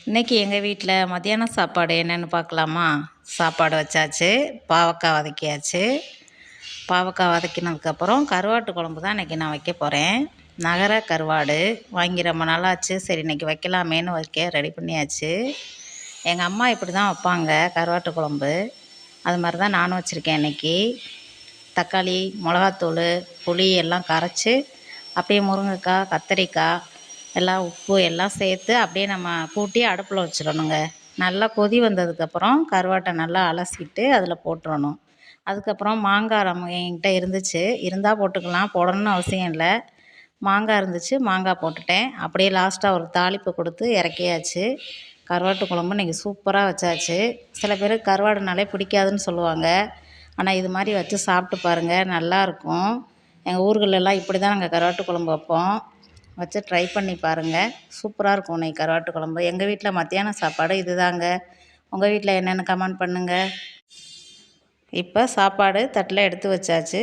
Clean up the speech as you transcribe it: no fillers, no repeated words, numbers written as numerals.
இன்றைக்கி எங்கள் வீட்டில் மத்தியான சாப்பாடு என்னென்னு பார்க்கலாமா? சாப்பாடு வச்சாச்சு, பாவக்காய் வதக்கியாச்சு. பாவக்காய் வதக்கினதுக்கப்புறம் கருவாட்டு குழம்பு தான் இன்றைக்கி நான் வைக்க போகிறேன். நகர கருவாடு வாங்கி ரொம்ப நாளாச்சு. சரி இன்றைக்கி வைக்கலாமேன்னு வைக்க ரெடி பண்ணியாச்சு. எங்கள் அம்மா இப்படி தான் வைப்பாங்க கருவாட்டு குழம்பு. அது மாதிரி தான் நானும் வச்சுருக்கேன் இன்றைக்கி. தக்காளி, மிளகாத்தூள், புளி எல்லாம் கரைச்சி அப்படியே முருங்கைக்காய், கத்திரிக்காய் எல்லாம் உப்பு எல்லாம் சேர்த்து அப்படியே நம்ம கூட்டி அடுப்பில் வச்சிடணுங்க. நல்லா கொதி வந்ததுக்கப்புறம் கருவாட்டை நல்லா அலசிட்டு அதில் போட்டுறணும். அதுக்கப்புறம் மாங்காய் என்கிட்ட இருந்துச்சு, இருந்தால் போட்டுக்கலாம், போடணும்னு அவசியம் இல்லை. மாங்காய் இருந்துச்சு, மாங்காய் போட்டுட்டேன். அப்படியே லாஸ்ட்டாக ஒரு தாளிப்பு கொடுத்து இறக்கியாச்சு. கருவாட்டு குழம்பு இன்றைக்கி சூப்பராக வச்சாச்சு. சில பேருக்கு கருவாடுனாலே பிடிக்காதுன்னு சொல்லுவாங்க. ஆனால் இது மாதிரி வச்சு சாப்பிட்டு பாருங்கள், நல்லாயிருக்கும். எங்கள் ஊர்களெல்லாம் இப்படி தான் நாங்கள் கருவாட்டு குழம்பு வைப்போம். வச்சு ட்ரை பண்ணி பாருங்கள், சூப்பராக இருக்கும் இன்றைக்கி கருவாட்டு குழம்பு. எங்கள் வீட்டில் மத்தியான சாப்பாடு இது தாங்க. உங்கள் வீட்டில் என்னென்னு கமெண்ட் பண்ணுங்கள். இப்போ சாப்பாடு தட்டில் எடுத்து வச்சாச்சு.